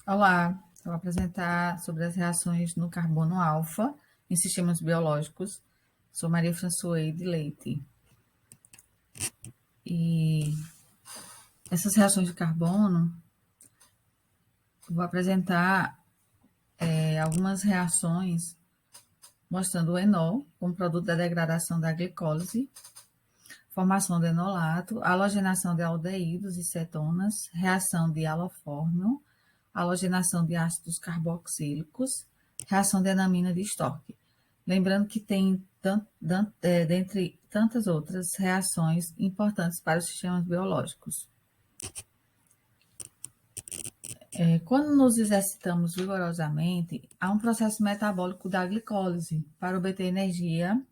Olá, eu vou apresentar sobre as reações no carbono alfa em sistemas biológicos. Sou Maria Françoise de Leite. E essas reações de carbono, eu vou apresentar algumas reações mostrando o enol como produto da degradação da glicólise, formação de enolato, halogenação de aldeídos e cetonas, reação de halofórmio, halogenação de ácidos carboxílicos, reação de enamina de Stork. Lembrando que tem, dentre tantas outras, reações importantes para os sistemas biológicos. Quando nos exercitamos vigorosamente, há um processo metabólico da glicólise para obter energia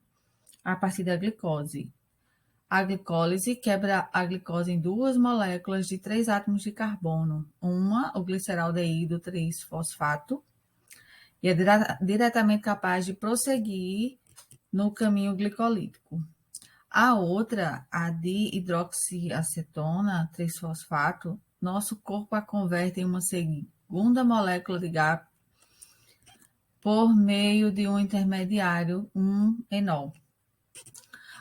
a partir da glicose. A glicólise quebra a glicose em duas moléculas de 3 átomos de carbono. Uma, o gliceraldeído 3-fosfato, e é diretamente capaz de prosseguir no caminho glicolítico. A outra, a dihidroxiacetona 3-fosfato, nosso corpo a converte em uma segunda molécula de GAP por meio de um intermediário, um enol.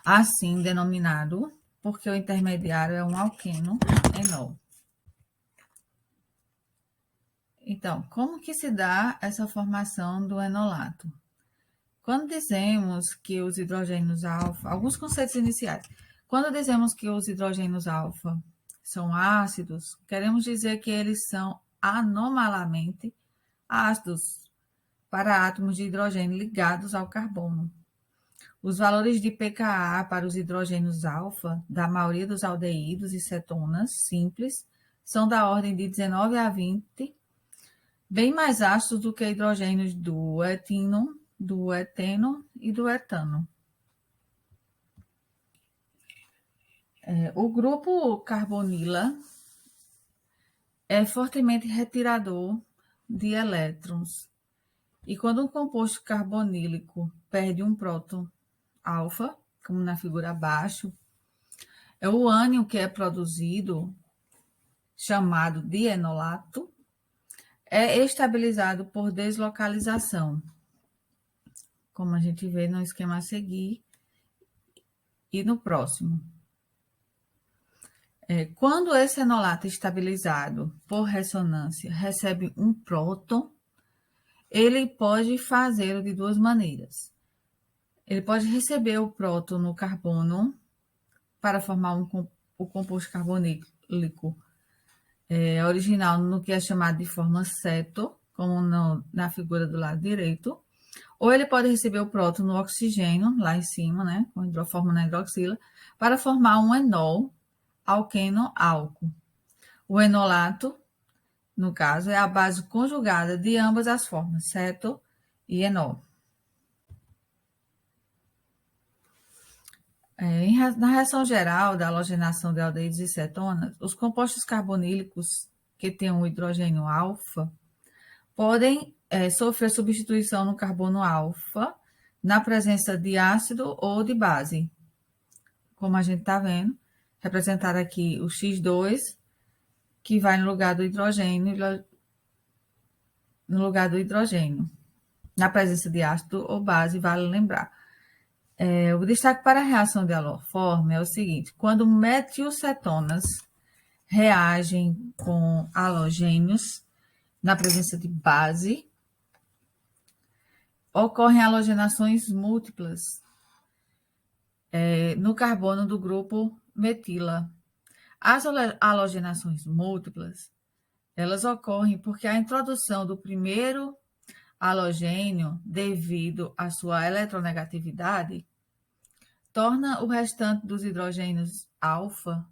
Assim denominado, porque o intermediário é um alqueno enol. Então, como que se dá essa formação do enolato? Quando dizemos que os hidrogênios alfa, alguns conceitos iniciais. Quando dizemos que os hidrogênios alfa são ácidos, queremos dizer que eles são anomalamente ácidos para átomos de hidrogênio ligados ao carbono. Os valores de pKa para os hidrogênios alfa da maioria dos aldeídos e cetonas simples são da ordem de 19 a 20, bem mais ácidos do que hidrogênios do etino, do eteno e do etano. O grupo carbonila é fortemente retirador de elétrons. E quando um composto carbonílico perde um próton alfa, como na figura abaixo, é o ânion que é produzido, chamado de enolato, é estabilizado por deslocalização, como a gente vê no esquema a seguir e no próximo. Quando esse enolato estabilizado por ressonância recebe um próton, ele pode fazê-lo de duas maneiras. Ele pode receber o próton no carbono para formar o composto carbonílico original no que é chamado de forma ceto, como na figura do lado direito, ou ele pode receber o próton no oxigênio, lá em cima, né, com hidroforma na hidroxila, para formar um enol alqueno-álcool. O enolato, no caso, é a base conjugada de ambas as formas, ceto e enol. Na reação geral da halogenação de aldeídos e cetonas, os compostos carbonílicos que têm um hidrogênio alfa podem sofrer substituição no carbono alfa na presença de ácido ou de base. Como a gente está vendo, representado aqui o X2, que vai no lugar do hidrogênio, na presença de ácido ou base, vale lembrar. O destaque para a reação de halofórmio é o seguinte: quando metilcetonas reagem com halogênios na presença de base, ocorrem halogenações múltiplas no carbono do grupo metila. As halogenações múltiplas, elas ocorrem porque a introdução do primeiro halogênio, devido à sua eletronegatividade, torna o restante dos hidrogênios alfa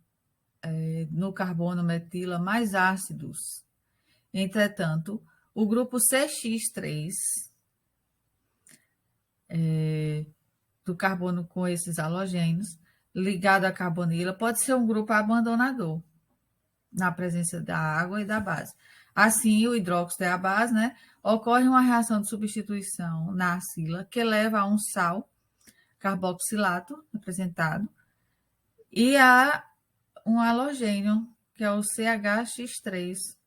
no carbono metila mais ácidos. Entretanto, o grupo CX3 do carbono com esses halogênios, ligado à carbonila, pode ser um grupo abandonador, na presença da água e da base. Assim, o hidróxido é a base, né? Ocorre uma reação de substituição na acila, que leva a um sal carboxilato, representado, e a um halogênio, que é o CHX3,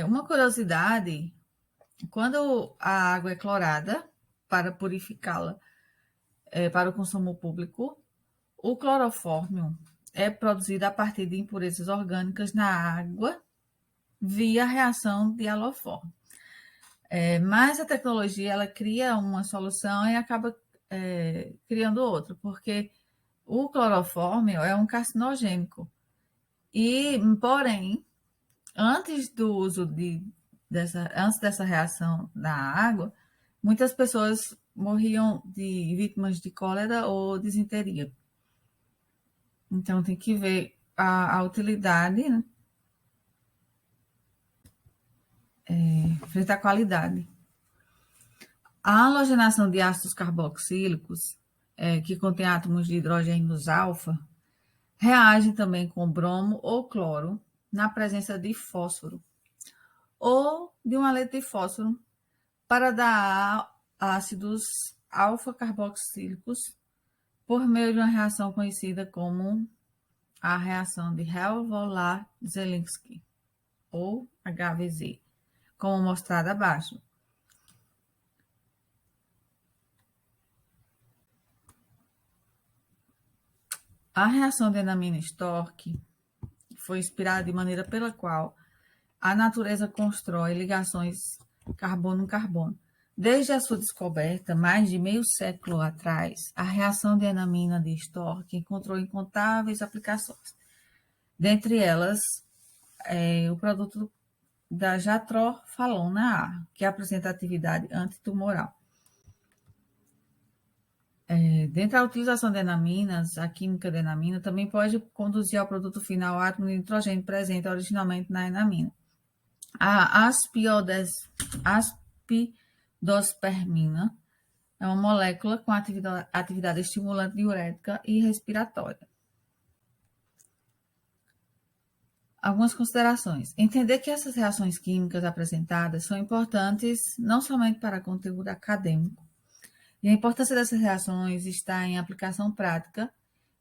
Uma curiosidade, quando a água é clorada para purificá-la para o consumo público, o clorofórmio é produzido a partir de impurezas orgânicas na água via reação de Hallerform. Mas a tecnologia ela cria uma solução e acaba criando outra, porque o clorofórmio é um carcinogênico. Porém, antes do uso antes dessa reação na água, muitas pessoas morriam de vítimas de cólera ou disenteria. Então tem que ver a utilidade, né? Frente à qualidade. A halogenação de ácidos carboxílicos, que contém átomos de hidrogênios alfa, reage também com bromo ou cloro na presença de fósforo ou de um haleto de fósforo para dar ácidos alfa-carboxílicos por meio de uma reação conhecida como a reação de Helvolar-Zelinsky, ou HVZ, como mostrado abaixo. A reação de Enamine-Stork foi inspirada de maneira pela qual a natureza constrói ligações carbono-carbono. Desde a sua descoberta, mais de meio século atrás, a reação de enamina de Stork encontrou incontáveis aplicações. Dentre elas, o produto da jatrofalona A, que apresenta atividade antitumoral. Dentro da utilização de enaminas, a química de enamina também pode conduzir ao produto final o átomo de nitrogênio presente originalmente na enamina. A aspidospermina é uma molécula com atividade estimulante diurética e respiratória. Algumas considerações. Entender que essas reações químicas apresentadas são importantes não somente para conteúdo acadêmico, e a importância dessas reações está em aplicação prática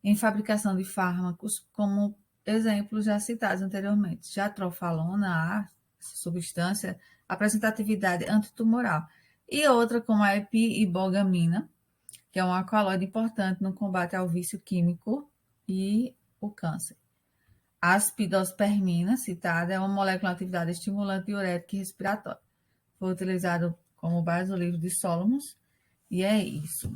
em fabricação de fármacos, como exemplos já citados anteriormente. Jatrofalona A, essa substância, apresenta atividade antitumoral, e outra como a epiibogamina, que é um alcaloide importante no combate ao vício químico e o câncer. A aspidospermina, citada, é uma molécula de atividade estimulante diurética e respiratória. Foi utilizado como base do livro de Solomons, e é isso.